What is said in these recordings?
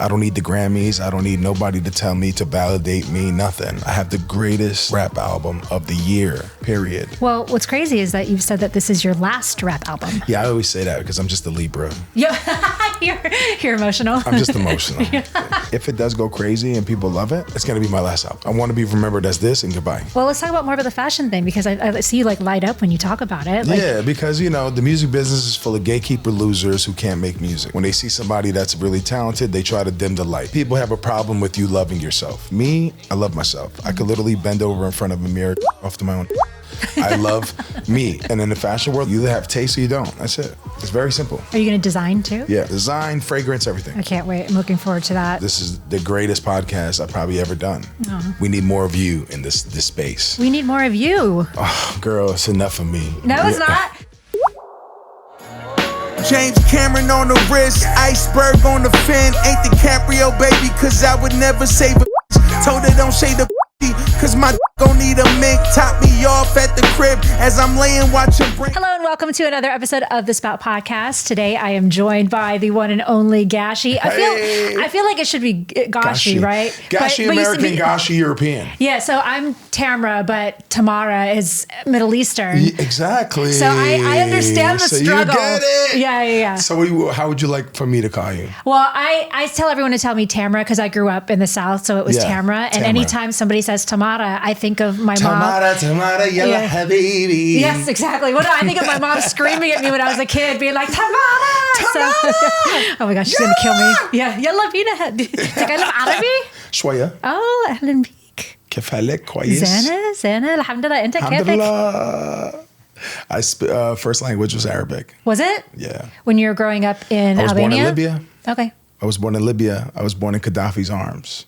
I don't need the Grammys. I don't need nobody to tell me to validate me, nothing. I have the greatest rap album of the year, period. Well, what's crazy is that you've said that this is your last rap album. Yeah, I always say that because I'm just a Libra. Yeah, you're emotional. I'm just emotional. If it does go crazy and people love it, it's going to be my last album. I want to be remembered as this and goodbye. Well, let's talk about more about the fashion thing because I see you like light up when you talk about it. Like, yeah, because, you know, the music business is full of gatekeeper losers who can't make music. When they see somebody that's really talented, they try to dim the light. People have a problem with you loving yourself. Me, I love myself. I could literally bend over in front of a mirror off to my own. I love me. And in the fashion world, you either have taste or you don't. That's it. It's very simple. Are you going to design too? Yeah, design, fragrance, everything. I can't wait. I'm looking forward to that. This is the greatest podcast I've probably ever done. Oh. We need more of you in this space. We need more of you. Oh, girl, it's enough of me. No, it's not. James Cameron on the wrist, iceberg on the fin. Ain't DiCaprio, baby, cause I would never save a Told her don't shade the cause my gon' need a mink. Top me off at the crib as I'm laying watching brain. Hello and welcome to another episode of the Spout Podcast. Today I am joined by the one and only Gashi. I feel like it should be Gashi, right? Gashi American, Gashi European. Yeah, so I'm Tamara, but Tamara is Middle Eastern. Exactly. So I understand the struggle. You get it. Yeah. So how would you like for me to call you? Well, I tell everyone to tell me Tamara because I grew up in the South, so it was Tamara. And anytime somebody says Tamara, I think of my mom. Tamara, yalla habibi. Yes, exactly. What do I think of my mom screaming at me when I was a kid, being like, Tamara! Tamara! Oh my gosh, she's going to kill me. Yeah, يلا بينا. تتكلم عربي؟ شوية. Oh, أهلا بيك. كيف حالك؟ كويس؟ زينة الحمد لله. أنت الحمد كيفك؟ لله. First language was Arabic. Was it? Yeah. When you were growing up in Albania? I was born in Libya. Okay. I was born in Libya. I was born in Gaddafi's arms.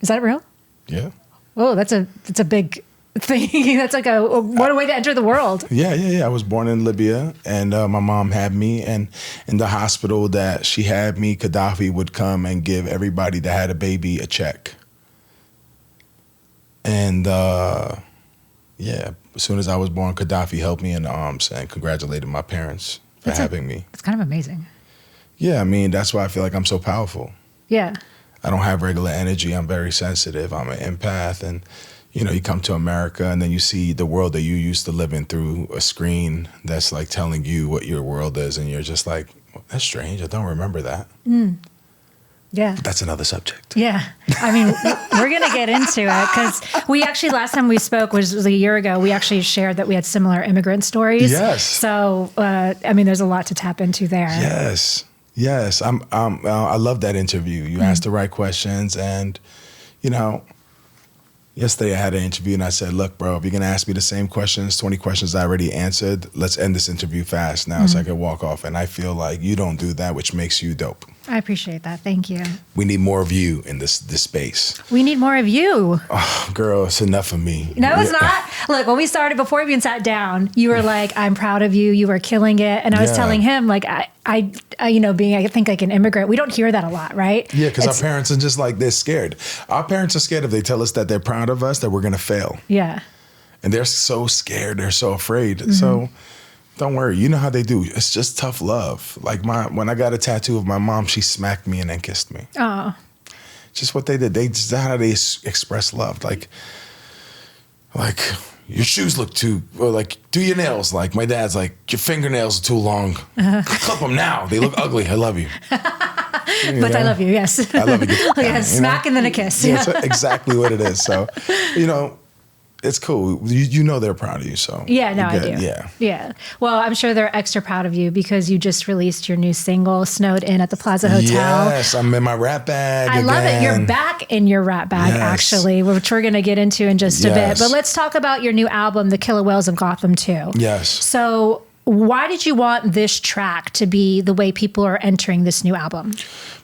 Is that real? Yeah. Oh, that's a big thing. That's like what a way to enter the world. Yeah. I was born in Libya, and my mom had me, and in the hospital that she had me, Gaddafi would come and give everybody that had a baby a check. And as soon as I was born, Gaddafi held me in the arms and congratulated my parents for having me. It's kind of amazing. Yeah, I mean, that's why I feel like I'm so powerful. Yeah. I don't have regular energy. I'm very sensitive. I'm an empath. And, you know, you come to America and then you see the world that you used to live in through a screen that's like telling you what your world is. And you're just like, well, that's strange. I don't remember that. Yeah. But that's another subject. Yeah. I mean, we're going to get into it because we actually, last time we spoke was a year ago, we actually shared that we had similar immigrant stories. Yes. So, I mean, there's a lot to tap into there. Yes, I love that interview. You asked the right questions, and you know, yesterday I had an interview, and I said, "Look, bro, if you're gonna ask me the same questions, 20 questions I already answered, let's end this interview fast now, so I can walk off." And I feel like you don't do that, which makes you dope. I appreciate that. Thank you. We need more of you in this space. We need more of you. Oh, girl, it's enough of me. No, it's not. Look, when we started, before we even sat down, you were like, "I'm proud of you. You were killing it." And I was telling him, like, I you know, being, I think like an immigrant, we don't hear that a lot, right? Yeah, because our parents are just like, they're scared. Our parents are scared if they tell us that they're proud of us, that we're gonna fail. Yeah. And they're so scared. They're so afraid. So. Don't worry, you know how they do. It's just tough love. Like when I got a tattoo of my mom, she smacked me and then kissed me. Oh. Just what they did. That's how they express love. Like your shoes look or like do your nails. Like my dad's like, your fingernails are too long. Clip them now. They look ugly. I love you. But I love you. Yes. I love you. Yeah, smack and then a kiss. Yeah, that's exactly what it is. So, you know. It's cool. You know they're proud of you, so. Yeah, no, I do. Yeah. Well, I'm sure they're extra proud of you because you just released your new single, Snowed In at the Plaza Hotel. Yes, I'm in my rap bag I love it. You're back in your rap bag, actually, which we're going to get into in just a bit. But let's talk about your new album, The Killah of Gotham 2. Yes. So why did you want this track to be the way people are entering this new album?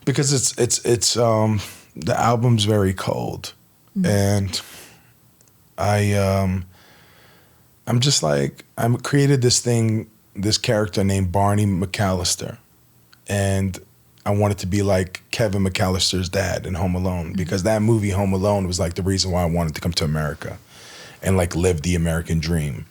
Because it's the album's very cold. And I'm just like, I created this character named Barney McAllister. And I wanted to be like Kevin McAllister's dad in Home Alone, because that movie Home Alone was like the reason why I wanted to come to America and like live the American dream.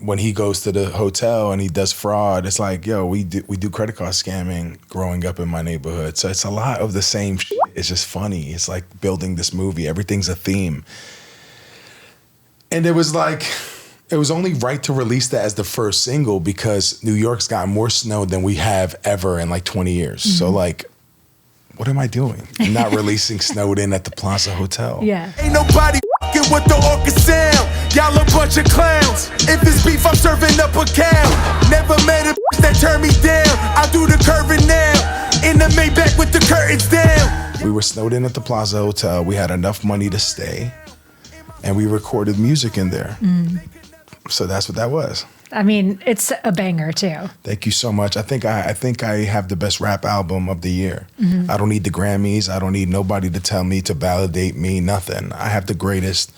when he goes to the hotel and he does fraud, it's like, yo, we do credit card scamming growing up in my neighborhood. So it's a lot of the same shit. It's just funny. It's like building this movie. Everything's a theme. And it was only right to release that as the first single because New York's got more snow than we have ever in like 20 years. So like, what am I doing? I'm not releasing Snowed In at the Plaza Hotel. Yeah. Ain't nobody f***ing with the orca sound. Y'all a bunch of clowns. If it's beef, I'm serving up a cow. Never met a bitch that turned me down. I do the curving now. In the Maybach with the curtains down. We were snowed in at the Plaza Hotel. We had enough money to stay. And we recorded music in there. So that's what that was. I mean, it's a banger too. Thank you so much. I think I have the best rap album of the year. I don't need the Grammys. I don't need nobody to tell me to validate me. Nothing. I have the greatest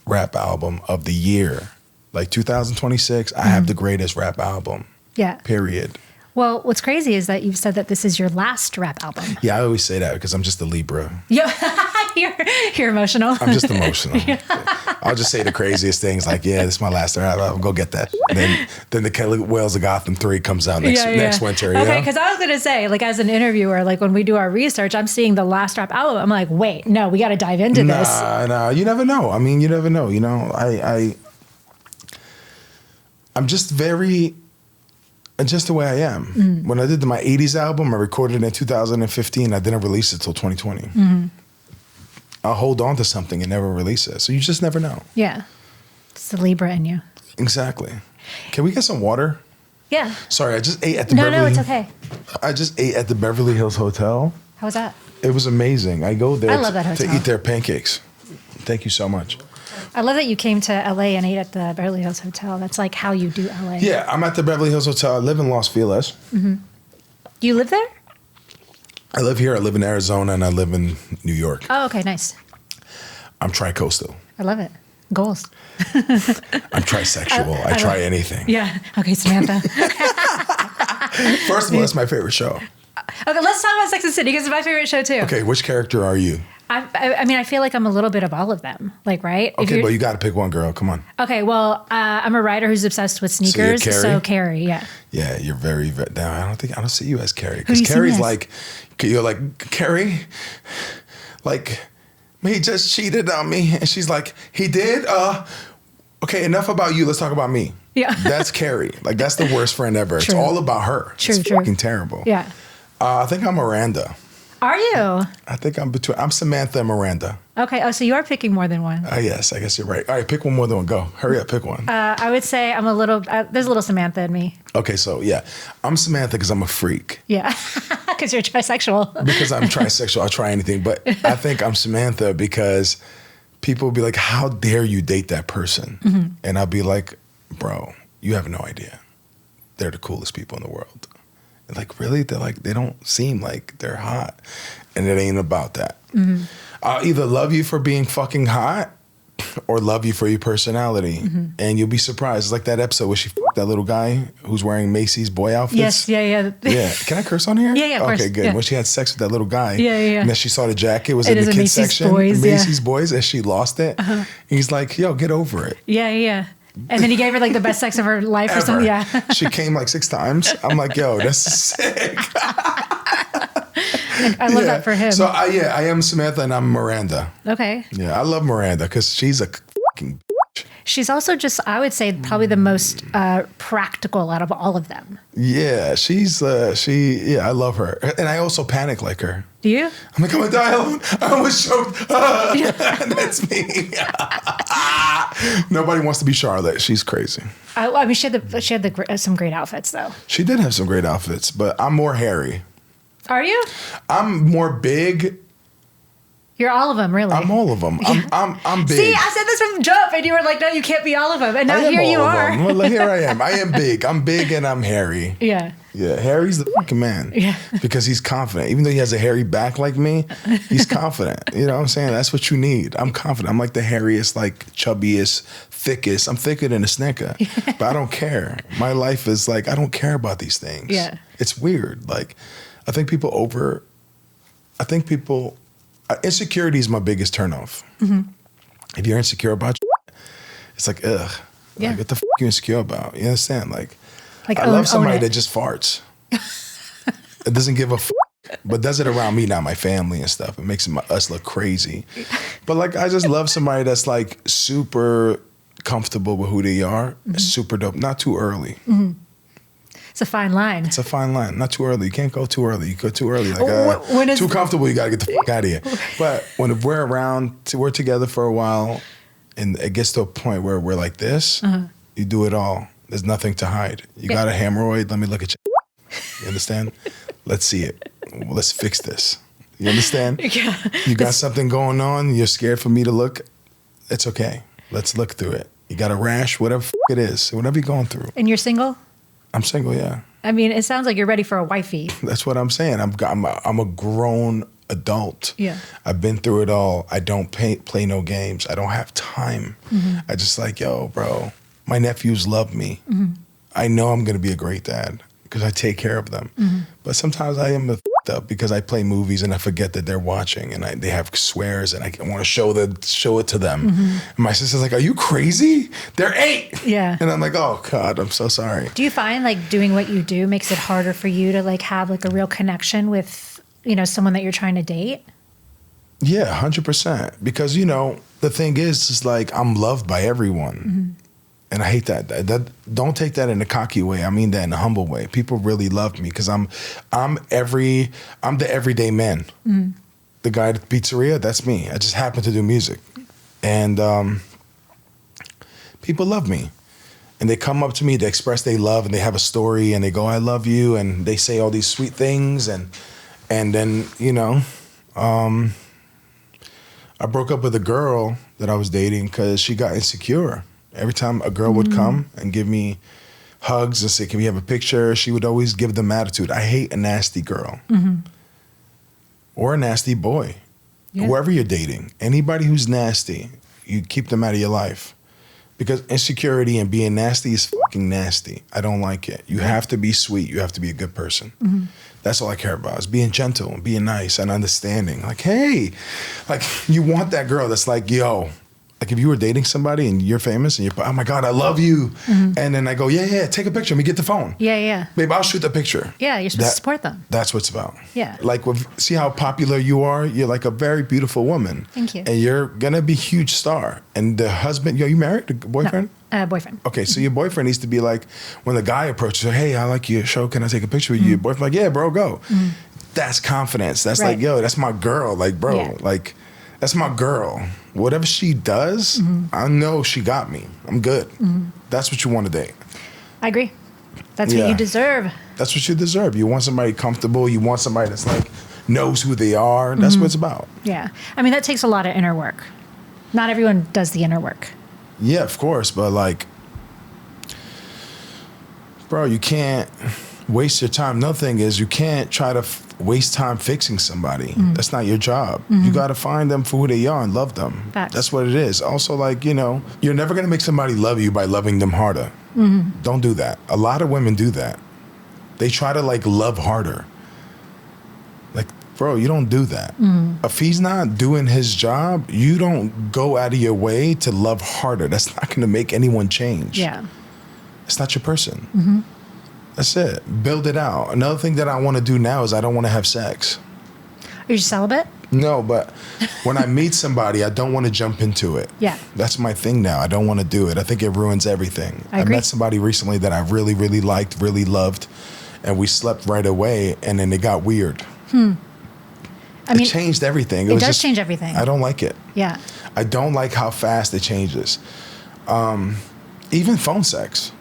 rap album of the year. Like 2026, I have the greatest rap album. Yeah. Period. Well, what's crazy is that you've said that this is your last rap album. Yeah, I always say that because I'm just a Libra. Yeah, you're emotional. I'm just emotional. I'll just say the craziest things like, yeah, this is my last rap album. Go get that. Then the Killah Whales of Gotham 3 comes out next winter. Okay, because I was going to say, like, as an interviewer, like when we do our research, I'm seeing the last rap album. I'm like, wait, no, we got to dive into this. Nah, you never know. I mean, you never know. You know, I'm just just the way I am. When I did my 80s album, I recorded it in 2015. I didn't release it till 2020. I'll hold on to something and never release it. So you just never know. Yeah. It's the Libra in you. Exactly. Can we get some water? Yeah. Sorry, I just ate at the No, it's okay. I just ate at the Beverly Hills Hotel. How was that? It was amazing. I go there I love that to hotel. eat their pancakes. Thank you so much. I love that you came to LA and ate at the Beverly Hills Hotel. That's like how you do LA. Yeah, I'm at the Beverly Hills Hotel. I live in Los Feliz. Do you live there? I live here. I live in Arizona, and I live in New York. Oh, okay, nice. I'm tri-coastal. I love it. Goals. I'm trisexual. I try anything. Yeah. Okay, Samantha. First of all, it's my favorite show. Okay, let's talk about Sex and the City because it's my favorite show too. Okay, which character are you? I mean, I feel like I'm a little bit of all of them. Like, right? Okay, but you got to pick one, girl. Come on. Okay, well, I'm a writer who's obsessed with sneakers. So Carrie, yeah. Yeah, you're very. No, I don't see you as Carrie Who do because you see Carrie's me as? like, you're like Carrie, like he just cheated on me, and she's like, he did. Okay, enough about you. Let's talk about me. Yeah. That's Carrie. Like that's the worst friend ever. True. It's all about her. True, it's fucking terrible. Yeah. I think I'm Miranda. Are you? I think I'm Samantha and Miranda. Okay. Oh, so you are picking more than one. Yes, I guess you're right. All right, pick one more than one. Go. Hurry up, pick one. I would say I'm a little. There's a little Samantha in me. Okay, so yeah, I'm Samantha because I'm a freak. Yeah, because you're trisexual. Because I'm trisexual, I'll try anything. But I think I'm Samantha because people will be like, "How dare you date that person?" And I'll be like, "Bro, you have no idea. They're the coolest people in the world." And like, really? They're like, they don't seem like they're hot, and it ain't about that. I'll either love you for being fucking hot or love you for your personality. And you'll be surprised. It's like that episode where she fucked that little guy who's wearing Macy's boy outfits. Yes, yeah. Yeah. Can I curse on here? Yeah, of course. Okay, good. Yeah. When she had sex with that little guy. Yeah. And then she saw the jacket was It in is the a kids Macy's section. Boys, Macy's Boys, and she lost it. And he's like, yo, get over it. Yeah. And then he gave her like the best sex of her life or Ever. something. Yeah. She came like 6 times. I'm like, yo, that's sick. I love that for him. So I am Samantha and I'm Miranda. Okay. Yeah, I love Miranda because she's a fucking bitch. She's also just, I would say, probably the most practical out of all of them. Yeah, I love her. And I also panic like her. Do you? I'm like, I'm gonna die alone. I almost choked. That's me. Nobody wants to be Charlotte. She's crazy. I mean, she had some great outfits though. She did have some great outfits, but I'm more hairy. Are you? I'm more big. You're all of them, really. I'm all of them. I'm big. See, I said this from jump, and you were like, "No, you can't be all of them." And now I am here you all of are. them. Well, here I am. I am big. I'm big and I'm hairy. Yeah. Yeah, Harry's the fucking man. Yeah. Because he's confident. Even though he has a hairy back like me, he's confident. You know what I'm saying? That's what you need. I'm confident. I'm like the hairiest, like chubbiest, thickest. I'm thicker than a Snicker. But I don't care. My life is like, I don't care about these things. Yeah. It's weird. Like, I think insecurity is my biggest turnoff. If you're insecure about it's like, ugh. Yeah. Like, what the f*** you insecure about? You understand? Like I own, love somebody own it. that just farts. It doesn't give a f***, but does it around me, not my family and stuff. It makes us look crazy. But like, I just love somebody that's like super comfortable with who they are. Super dope. Not too early. It's a fine line. It's a fine line. Not too early. You can't go too early. You go too early. Like When is- too comfortable, you got to get the f*** out of here. But when we're around, we're together for a while, and it gets to a point where we're like this, you do it all. There's nothing to hide. You got a hemorrhoid? Let me look at you. You understand? Let's see it. Let's fix this. You understand? Yeah. You got something going on. You're scared for me to look. It's okay. Let's look through it. You got a rash, whatever it is, whatever you're going through. And you're single? I'm single, yeah. I mean, it sounds like you're ready for a wifey. That's what I'm saying. I'm a grown adult. Yeah. I've been through it all. I don't play no games. I don't have time. I just like, yo, bro, my nephews love me. I know I'm going to be a great dad because I take care of them. But sometimes I am up because I play movies and I forget that they're watching and they have swears and I want to show it to them. And my sister's like, are you crazy? They're 8. Yeah. And I'm like, oh God, I'm so sorry. Do you find like doing what you do makes it harder for you to like have like a real connection with, you know, someone that you're trying to date? Yeah, 100%. Because, you know, the thing is like I'm loved by everyone. And I hate that. Don't take that in a cocky way. I mean that in a humble way. People really love me because I'm the everyday man. The guy at the pizzeria, that's me. I just happen to do music. And people love me. And they come up to me, they express they love, and they have a story, and they go, I love you, and they say all these sweet things. And then, you know, I broke up with a girl that I was dating because she got insecure. Every time a girl would come and give me hugs and say, can we have a picture? She would always give them attitude. I hate a nasty girl or a nasty boy. Yeah. Whoever you're dating, anybody who's nasty, you keep them out of your life. Because insecurity and being nasty is fucking nasty. I don't like it. You have to be sweet. You have to be a good person. That's all I care about is being gentle and being nice and understanding. Like, hey, like you want that girl that's like, yo, like if you were dating somebody and you're famous and you're, oh my God, I love you. And then I go, yeah, take a picture. Let me get the phone. Yeah. Babe, I'll shoot the picture. Yeah, you're supposed to support them. That's what it's about. Yeah. Like, see how popular you are? You're like a very beautiful woman. Thank you. And you're going to be a huge star. And the husband, you married? The boyfriend? No, boyfriend. Okay, so your boyfriend needs to be like, when the guy approaches you, hey, I like your show. Can I take a picture with you? Your boyfriend like, yeah, bro, go. That's confidence. That's like, yo, that's my girl. Like, bro, like, that's my girl. Whatever she does, I know she got me. I'm good. That's what you want to date. I agree. That's what you deserve. That's what you deserve. You want somebody comfortable. You want somebody that's like knows who they are. That's what it's about. Yeah. I mean, that takes a lot of inner work. Not everyone does the inner work. Yeah, of course. But like, bro, you can't waste your time. Another thing is you can't try to waste time fixing somebody. That's not your job. You got to find them for who they are and love them. That's what it is. Also, like, you know, you're never going to make somebody love you by loving them harder. Don't do that. A lot of women do that. They try to like love harder. Like, bro, you don't do that. If he's not doing his job, you don't go out of your way to love harder. That's not going to make anyone change. Yeah. It's not your person. That's it. Build it out. Another thing that I want to do now is I don't want to have sex. Are you celibate? No, but when I meet somebody, I don't want to jump into it. Yeah. That's my thing now. I don't want to do it. I think it ruins everything. I agree. met somebody recently that I really, really liked, really loved, and we slept right away, and then it got weird. It changed everything. It does change everything. I don't like it. Yeah. I don't like how fast it changes. Even phone sex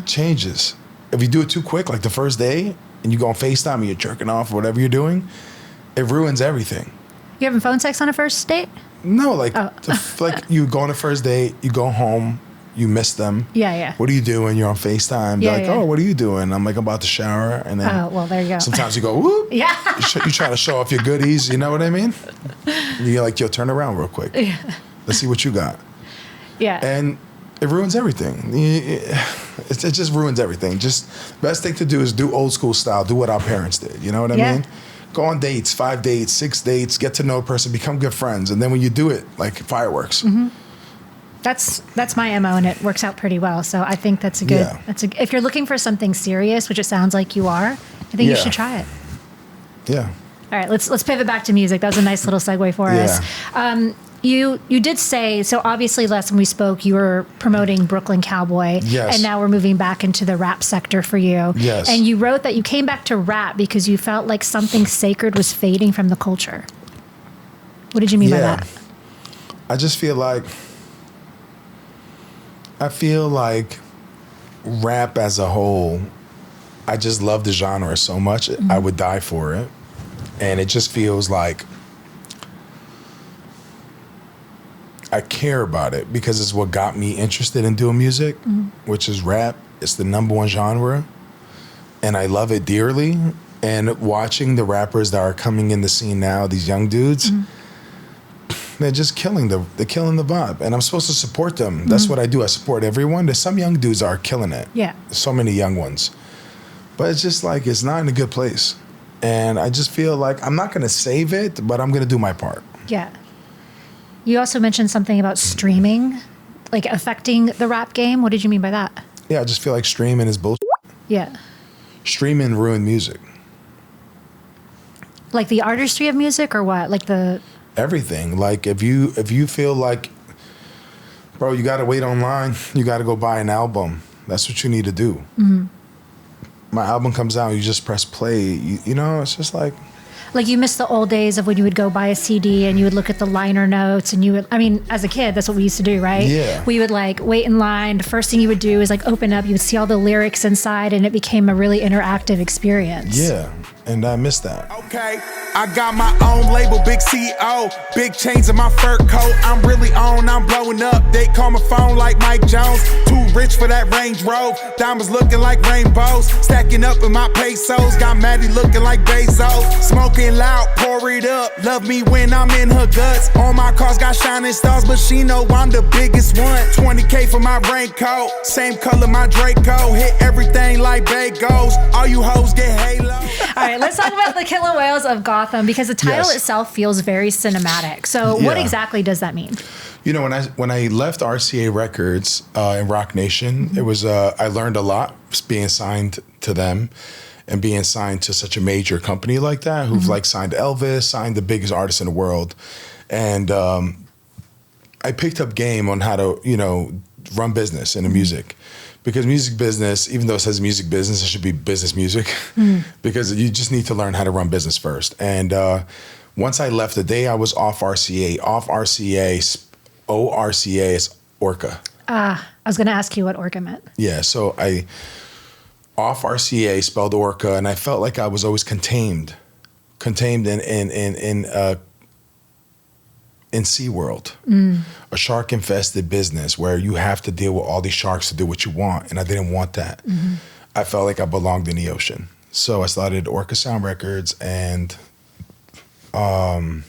changes. If you do it too quick, like the first day, and you go on FaceTime and you're jerking off or whatever you're doing, it ruins everything. You having phone sex on a first date? No, like, like you go on a first date, you go home, you miss them. Yeah. What are you doing? You're on FaceTime. They're like, oh, what are you doing? I'm like, I'm about to shower. And then well, there you go. Sometimes you go, whoop. Yeah. You try to show off your goodies. You know what I mean? And you're like, yo, turn around real quick. Yeah. Let's see what you got. Yeah. And it ruins everything. It just ruins everything. Just best thing to do is do old school style. Do what our parents did. You know what I mean? Go on dates, 5 dates, 6 dates, get to know a person, become good friends. And then when you do it, like fireworks. That's my MO, and it works out pretty well. So I think that's a good. Yeah. If you're looking for something serious, which it sounds like you are, I think you should try it. Yeah. All right, let's pivot back to music. That was a nice little segue for us. You did say, so obviously last time we spoke, you were promoting Brooklyn Cowboy. Yes. And now we're moving back into the rap sector for you. Yes. And you wrote that you came back to rap because you felt like something sacred was fading from the culture. What did you mean by that? I just feel like, rap as a whole, I just love the genre so much. I would die for it. And it just feels like I care about it because it's what got me interested in doing music, which is rap. It's the #1 genre. And I love it dearly. And watching the rappers that are coming in the scene now, these young dudes, they're just killing the vibe. And I'm supposed to support them. That's what I do. I support everyone. There's some young dudes that are killing it. Yeah. So many young ones. But it's just like, it's not in a good place. And I just feel like I'm not going to save it, but I'm going to do my part. Yeah. You also mentioned something about streaming, like affecting the rap game. What did you mean by that? Yeah, I just feel like streaming is bullshit. Yeah. Streaming ruined music. Like the artistry of music or what? Like the... Everything. Like if you feel like, bro, you got to wait online, you got to go buy an album. That's what you need to do. My album comes out, you just press play. You know, it's just like... Like you miss the old days of when you would go buy a CD and you would look at the liner notes and you would, I mean, as a kid, that's what we used to do, right? Yeah. We would like wait in line. The first thing you would do is like open up, you would see all the lyrics inside and it became a really interactive experience. Yeah. And I miss that. Okay, I got my own label, big CEO, big chains in my fur coat. I'm really on, I'm blowing up. They call my phone like Mike Jones. Too rich for that Range Rover. Diamonds looking like rainbows. Stacking up in my pesos. Got Maddie looking like Bezos. Smoking loud, pour it up. Love me when I'm in her guts. All my cars got shining stars, but she know I'm the biggest one. 20K for my raincoat. Same color my Draco. Hit everything like bagels. All you hoes get halo. All right, let's talk about the Killer Whales of Gotham because the title itself feels very cinematic. So what exactly does that mean? You know, when I left RCA Records in Rock Nation, it was I learned a lot being signed to them and being signed to such a major company like that who've like signed Elvis, signed the biggest artist in the world. And I picked up game on how to, you know, run business in the music. Because music business, even though it says music business, it should be business music. Because you just need to learn how to run business first. And once I left, the day I was off RCA, ORCA is Orca. I was going to ask you what Orca meant. Yeah, so I off RCA spelled Orca, and I felt like I was always contained in SeaWorld, a shark-infested business where you have to deal with all these sharks to do what you want, and I didn't want that. I felt like I belonged in the ocean. So I started Orca Sound Records, and I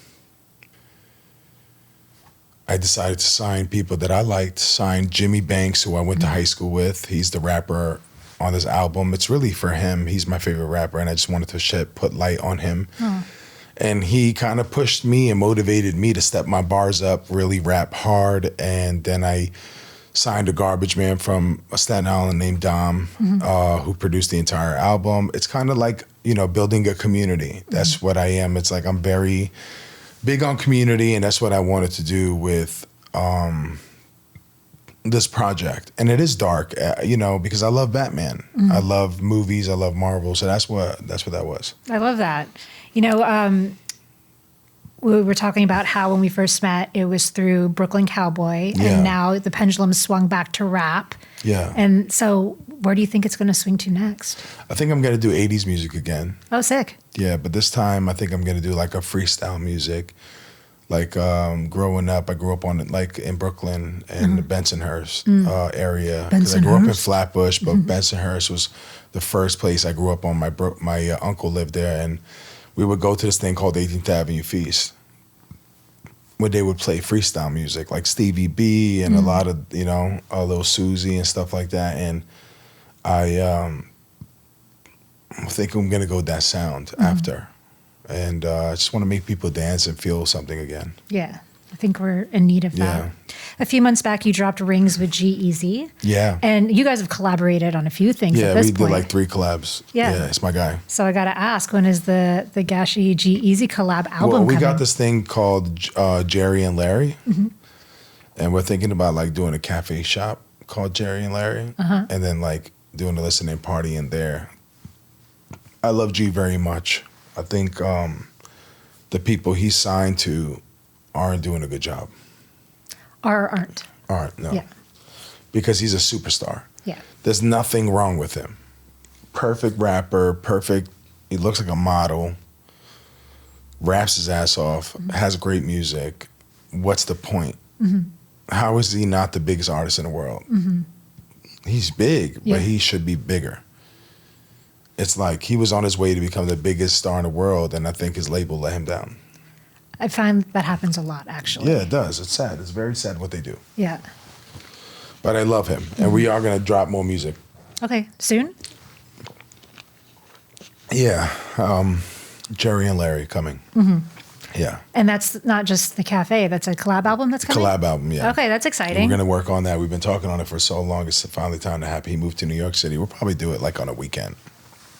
decided to sign people that I liked, signed Jimmy Banks, who I went to high school with. He's the rapper on this album. It's really for him. He's my favorite rapper, and I just wanted to put light on him. And he kind of pushed me and motivated me to step my bars up, really rap hard. And then I signed a garbage man from Staten Island named Dom, who produced the entire album. It's kind of like, you know, building a community. That's what I am. It's like I'm very big on community, and that's what I wanted to do with this project. And it is dark, you know, because I love Batman. I love movies. I love Marvel. So that's what that was. I love that. You know, we were talking about how when we first met, it was through Brooklyn Cowboy, and now the pendulum swung back to rap. Yeah. And so where do you think it's going to swing to next? I think I'm going to do 80s music again. Oh, sick. Yeah, but this time I think I'm going to do like a freestyle music. Like growing up, I grew up on like in Brooklyn and the Bensonhurst area. Because I grew up in Flatbush, but Bensonhurst was the first place I grew up on. My uncle lived there, and we would go to this thing called 18th Avenue Feast, where they would play freestyle music, like Stevie B and a lot of, you know, Lil Susie and stuff like that. And I think I'm going to go with that sound after. And I just want to make people dance and feel something again. Yeah, I think we're in need of that. A few months back, you dropped Rings with G-Eazy. Yeah. And you guys have collaborated on a few things Yeah, at this we point. did like 3 collabs. Yeah, it's my guy. So I got to ask, when is the Gashi G-Eazy collab album Well, we coming? got this thing called Jerry and Larry. And we're thinking about like doing a cafe shop called Jerry and Larry. And then like doing a listening party in there. I love G very much. I think the people he's signed to aren't doing a good job. Aren't. Aren't, no. Yeah. Because he's a superstar. Yeah. There's nothing wrong with him. Perfect rapper, perfect. He looks like a model. Raps his ass off, has great music. What's the point? How is he not the biggest artist in the world? He's big, but he should be bigger. It's like he was on his way to become the biggest star in the world, and I think his label let him down. I find that happens a lot, actually. Yeah, it does. It's sad. It's very sad what they do. Yeah. But I love him, and we are going to drop more music. Okay, soon? Yeah. Jerry and Larry coming. Yeah. And that's not just the cafe, that's a collab album that's coming? Collab album, yeah. Okay, that's exciting. We're going to work on that. We've been talking on it for so long. It's finally time to happen. He moved to New York City. We'll probably do it like on a weekend.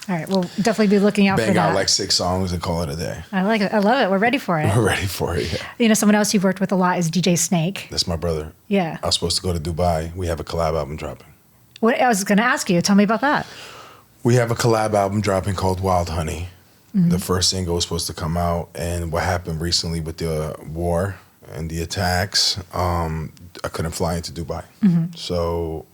All right, we'll definitely be looking out for that. Bang out like 6 songs and call it a day. I like it. I love it. We're ready for it. We're ready for it, yeah. You know, someone else you've worked with a lot is DJ Snake. That's my brother. Yeah. I was supposed to go to Dubai. We have a collab album dropping. What I was going to ask you. Tell me about that. We have a collab album dropping called Wild Honey. The first single was supposed to come out, and what happened recently with the war and the attacks, I couldn't fly into Dubai. So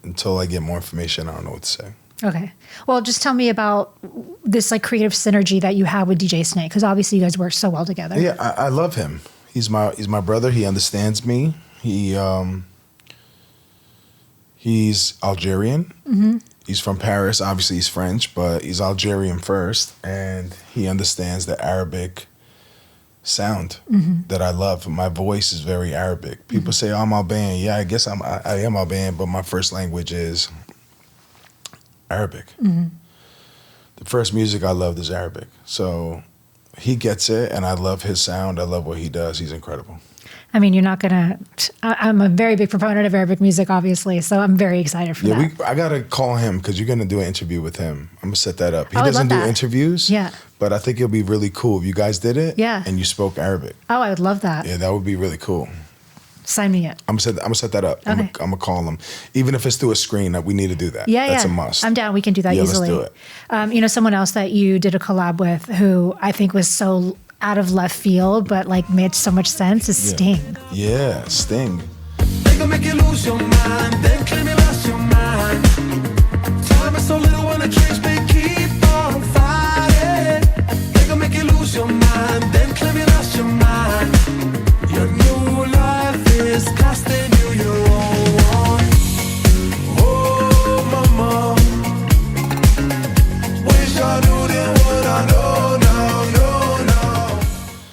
until I get more information, I don't know what to say. Okay. Well, just tell me about this like creative synergy that you have with DJ Snake, because obviously you guys work so well together. Yeah, I love him. He's my brother. He understands me. He's Algerian. He's from Paris. Obviously, he's French, but he's Algerian first, and he understands the Arabic sound that I love. My voice is very Arabic. People say, oh, I'm Albanian. Yeah, I guess I am Albanian, but my first language is Arabic. The first music I loved is Arabic. So he gets it, and I love his sound. I love what he does. He's incredible. I mean, you're not going to... I'm a very big proponent of Arabic music, obviously, so I'm very excited for that. I got to call him because you're going to do an interview with him. I'm going to set that up. He I would doesn't love do that. interviews, Yeah. but I think it'll be really cool if you guys did it and you spoke Arabic. Oh, I would love that. Yeah, that would be really cool. Sign me up. I'm gonna set that up. Okay. I'm gonna call him, even if it's through a screen. That we need to do that. Yeah, That's a must. I'm down. We can do that easily. Let's do it. You know, someone else that you did a collab with, who I think was so out of left field, but like made so much sense, is Sting. Yeah, Sting. They gon' make you lose your mind, then claim you lost your mind. Time is so little when the drinks they keep on fighting. They gon' make you lose your mind, then claim you lost your mind. Your new life is costing you your own one. Oh, mama, wish I knew then what I know now.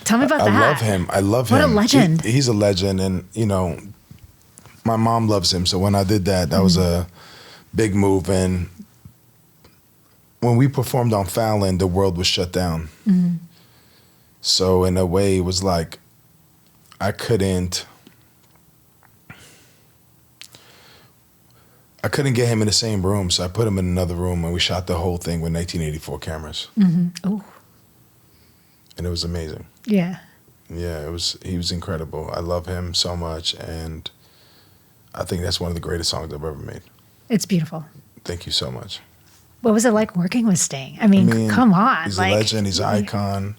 Tell me about that. I love him. I love him. What a legend. He's a legend, and you know, my mom loves him. So when I did that, that was a big move. And when we performed on Fallon, the world was shut down. So in a way, it was like I couldn't get him in the same room, so I put him in another room, and we shot the whole thing with 1984 cameras. Oh, And it was amazing. yeah. Yeah, he was incredible. I love him so much, and I think that's one of the greatest songs I've ever made. It's beautiful. Thank you so much. What was it like working with Sting? I mean come on. He's a legend. He's an icon.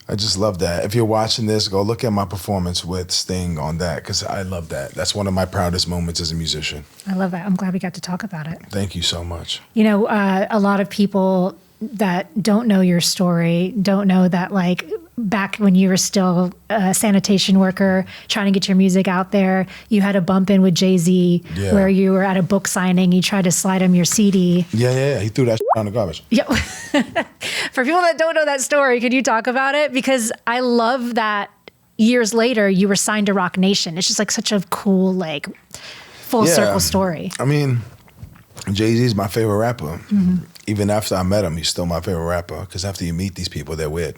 I just love that. If you're watching this, go look at my performance with Sting on that, because I love that. That's one of my proudest moments as a musician. I love that. I'm glad we got to talk about it. Thank you so much. You know, a lot of people that don't know your story don't know that, like, back when you were still a sanitation worker trying to get your music out there, you had a bump in with Jay-Z where you were at a book signing. You tried to slide him your CD. Yeah. He threw that on the garbage. Yeah. For people that don't know that story, could you talk about it? Because I love that years later you were signed to Rock Nation. It's just like such a cool, like, full circle story. I mean, Jay-Z's my favorite rapper. Even after I met him, he's still my favorite rapper, because after you meet these people, they're weird.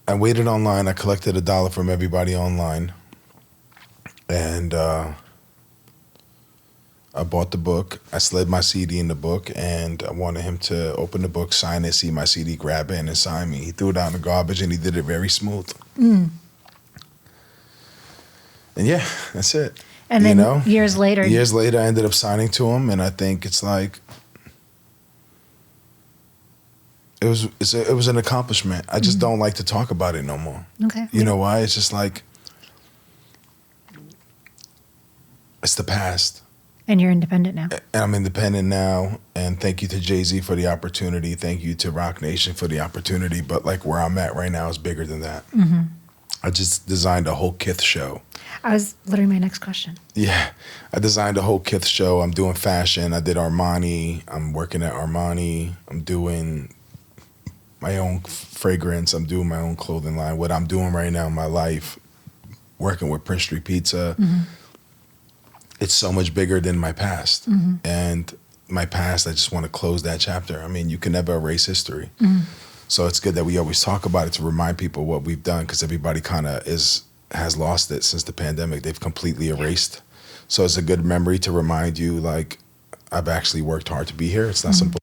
I waited online. I collected $1 from everybody online. And I bought the book. I slid my CD in the book, and I wanted him to open the book, sign it, see my CD, grab it, and sign me. He threw it out in the garbage, and he did it very smooth. And yeah, that's it. And then years later, I ended up signing to him, and I think it's like it was an accomplishment. I just don't like to talk about it no more. Okay. You know why? It's just like it's the past. And you're independent now. And I'm independent now. And thank you to Jay-Z for the opportunity. Thank you to Rock Nation for the opportunity. But like where I'm at right now is bigger than that. I just designed a whole Kith show. I was literally my next question. Yeah. I designed a whole Kith show. I'm doing fashion. I did Armani. I'm working at Armani. I'm doing my own fragrance. I'm doing my own clothing line. What I'm doing right now in my life, working with Prince Street Pizza, it's so much bigger than my past. And my past, I just want to close that chapter. I mean, you can never erase history. So it's good that we always talk about it to remind people what we've done, because everybody kind of has lost it since the pandemic. They've completely erased. So it's a good memory to remind you, like, I've actually worked hard to be here. It's not some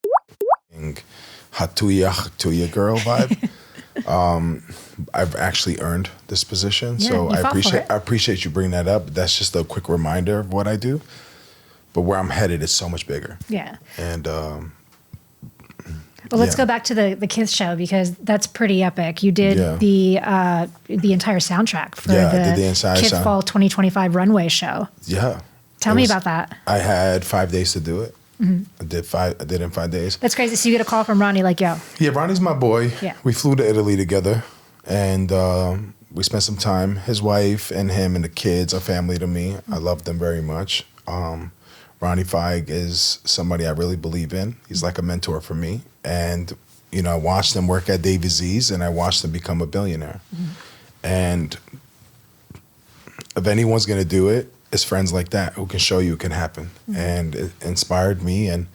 hatuya girl vibe. I've actually earned this position. Yeah, so I I appreciate you bringing that up. That's just a quick reminder of what I do. But where I'm headed is so much bigger. Yeah. And well, let's go back to the Kith show, because that's pretty epic. You did the entire soundtrack for the Kith Fall 2025 runway show. Yeah. Tell me about that. I had 5 days to do it. I did it in 5 days. That's crazy. So you get a call from Ronnie like, yo. Yeah, Ronnie's my boy. Yeah. We flew to Italy together, and we spent some time. His wife and him and the kids are family to me. I love them very much. Ronnie Feig is somebody I really believe in. He's like a mentor for me. And, you know, I watched him work at G-Eazy's, and I watched him become a billionaire. And if anyone's going to do it, it's friends like that who can show you it can happen. And it inspired me. And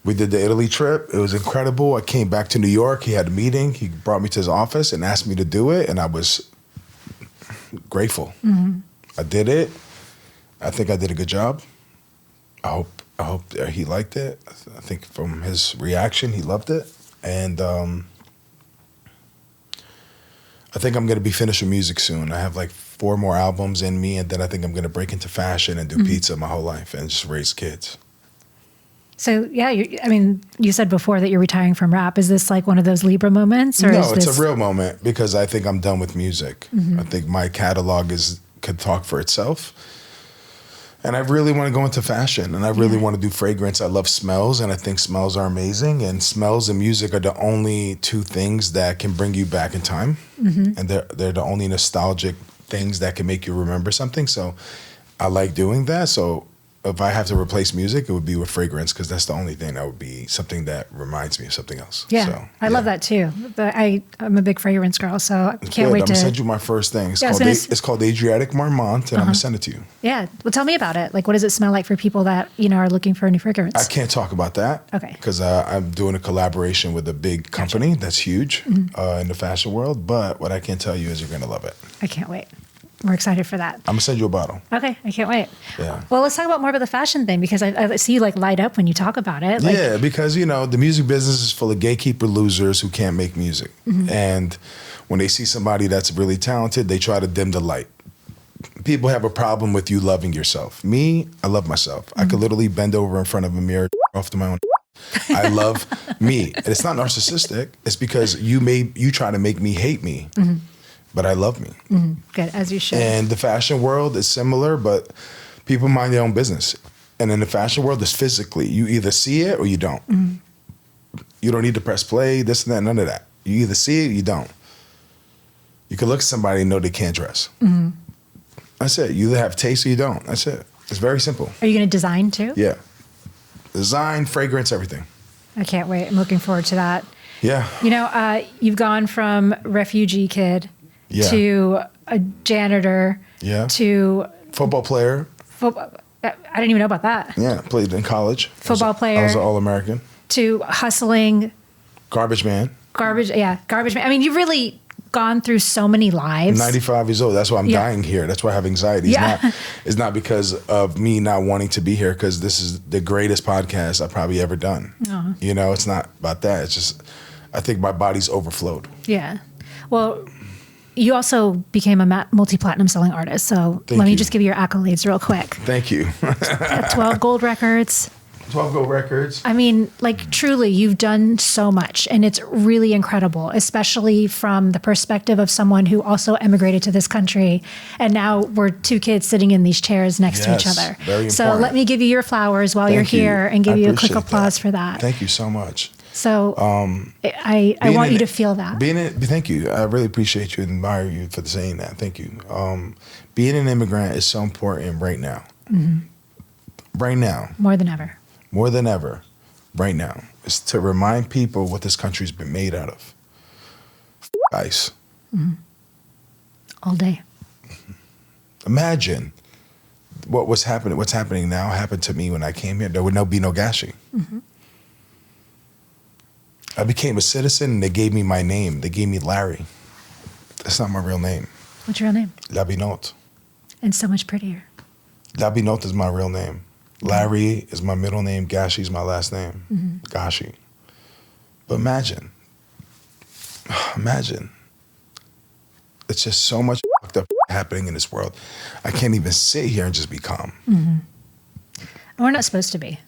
we did the Italy trip. It was incredible. I came back to New York. He had a meeting. He brought me to his office and asked me to do it. And I was grateful. I did it. I think I did a good job. I hope that he liked it. I think from his reaction, he loved it. And I think I'm going to be finished with music soon. I have like 4 more albums in me, and then I think I'm going to break into fashion and do pizza my whole life and just raise kids. So, yeah, you said before that you're retiring from rap. Is this like one of those Libra moments? Or No, it's a real moment, because I think I'm done with music. I think my catalog could talk for itself. And I really want to go into fashion, and I really want to do fragrance. I love smells, and I think smells are amazing. And smells and music are the only 2 things that can bring you back in time. And they're the only nostalgic things that can make you remember something. So I like doing that. So if I have to replace music, it would be with fragrance, because that's the only thing that would be something that reminds me of something else. Yeah, so, I love that too. But I'm a big fragrance girl, so I can't wait to. I'm gonna send you my first thing. It's called Adriatic Marmont, and I'm gonna send it to you. Yeah, well, tell me about it. Like, what does it smell like for people that are looking for a new fragrance? I can't talk about that. Okay. Because I'm doing a collaboration with a big company that's huge in the fashion world. But what I can tell you is you're gonna love it. I can't wait. We're excited for that. I'm gonna send you a bottle. Okay, I can't wait. Yeah. Well, let's talk about more about the fashion thing, because I see you like light up when you talk about it. Like, yeah, because the music business is full of gatekeeper losers who can't make music, and when they see somebody that's really talented, they try to dim the light. People have a problem with you loving yourself. Me, I love myself. I could literally bend over in front of a mirror off to my own. I love me, and it's not narcissistic. It's because you try to make me hate me. But I love me. Good, as you should. And the fashion world is similar, but people mind their own business. And in the fashion world, it's physically. You either see it or you don't. You don't need to press play, this and that, none of that. You either see it or you don't. You can look at somebody and know they can't dress. That's it. You either have taste or you don't. That's it. It's very simple. Are you going to design too? Yeah. Design, fragrance, everything. I can't wait. I'm looking forward to that. Yeah. You've gone from refugee kid to a janitor to football player. I didn't even know about that. Yeah, played in college. Football player. I was an All-American. To hustling. Garbage man. Garbage man. I mean, you really gone through so many lives. 95 years old. That's why I'm dying here. That's why I have anxiety. It's not because of me not wanting to be here, because this is the greatest podcast I've probably ever done. You know, it's not about that. It's just, I think my body's overflowed. Yeah. Well, you also became a multi-platinum selling artist. So let me just give you your accolades real quick. Thank you. 12 gold records. 12 gold records. I mean, like, truly, you've done so much, and it's really incredible, especially from the perspective of someone who also emigrated to this country, and now we're two kids sitting in these chairs next to each other. Very important. So let me give you your flowers while you're here and give you a quick applause for that. Thank you so much. So I want you to feel that. Thank you. I really appreciate you and admire you for saying that. Thank you. Being an immigrant is so important right now. Right now. More than ever. More than ever, right now, is to remind people what this country's been made out of. Ice. All day. Imagine what's happening now happened to me when I came here. There would be no Gashi. I became a citizen and they gave me my name. They gave me Larry. That's not my real name. What's your real name? Labinot. And so much prettier. Labinot is my real name. Larry is my middle name. Gashi is my last name. Gashi. But imagine. It's just so much fucked up happening in this world. I can't even sit here and just be calm. We're not supposed to be.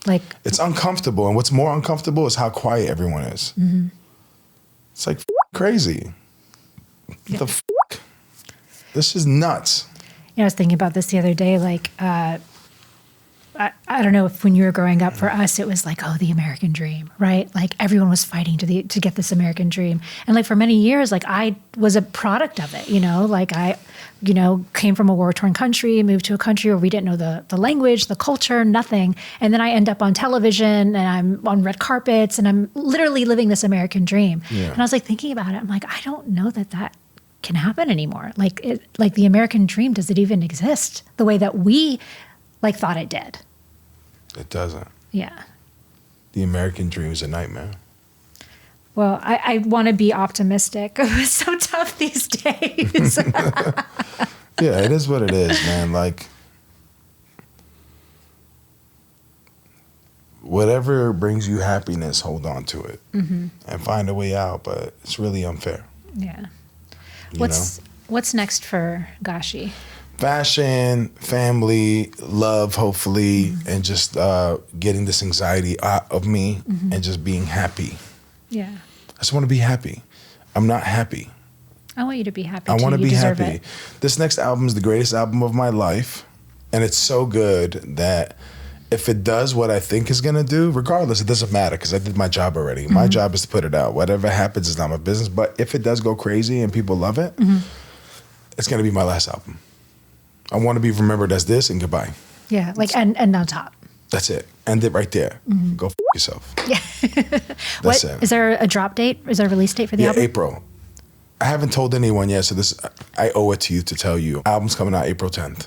Like, it's uncomfortable. And what's more uncomfortable is how quiet everyone is. It's like crazy. What the fuck? This is nuts. I was thinking about this the other day, like, I don't know if when you were growing up, for us, it was like, oh, the American dream, right? Like, everyone was fighting to get this American dream. And like, for many years, like, I was a product of it, like I, came from a war-torn country, moved to a country where we didn't know the language, the culture, nothing. And then I end up on television and I'm on red carpets and I'm literally living this American dream. And I was like thinking about it. I'm like, I don't know that can happen anymore. Like the American dream, does it even exist the way that we thought it did? It doesn't. Yeah. The American dream is a nightmare. Well, I want to be optimistic. It's so tough these days. Yeah, it is what it is, man. Like, whatever brings you happiness, hold on to it and find a way out. But it's really unfair. Yeah. What's next for Gashi? Fashion, family, love, hopefully, and just getting this anxiety out of me and just being happy. Yeah. I just want to be happy. I'm not happy. I want you to be happy. I want to be happy. It. This next album is the greatest album of my life. And it's so good that if it does what I think it's going to do, regardless, it doesn't matter because I did my job already. My job is to put it out. Whatever happens is not my business. But if it does go crazy and people love it, it's going to be my last album. I want to be remembered as this and goodbye. Yeah, like and on top. That's it. End it right there. Go yourself. Yeah. That's it. Is there a drop date? Is there a release date for the album? April. I haven't told anyone yet, so I owe it to you to tell you. Album's coming out April 10th.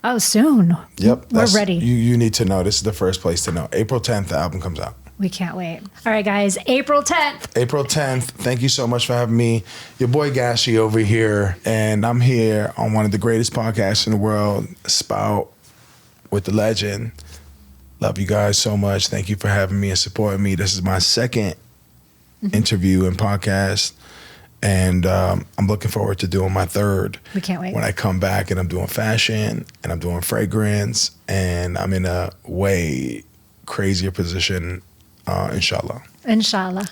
Oh, soon. Yep. We're ready. You need to know. This is the first place to know. April 10th, the album comes out. We can't wait. All right, guys. April 10th. April 10th. Thank you so much for having me. Your boy Gashi over here. And I'm here on one of the greatest podcasts in the world, Spout, with the legend. Love you guys so much. Thank you for having me and supporting me. This is my second interview and podcast. And I'm looking forward to doing my third. We can't wait. When I come back and I'm doing fashion and I'm doing fragrance and I'm in a way crazier position, inshallah. Inshallah.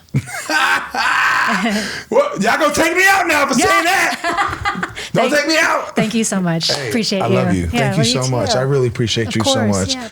Well, y'all gonna take me out now for saying that. Don't take me out. Thank you so much. Hey, appreciate you. I love you. Thank you so much. I really appreciate you so much. Yeah.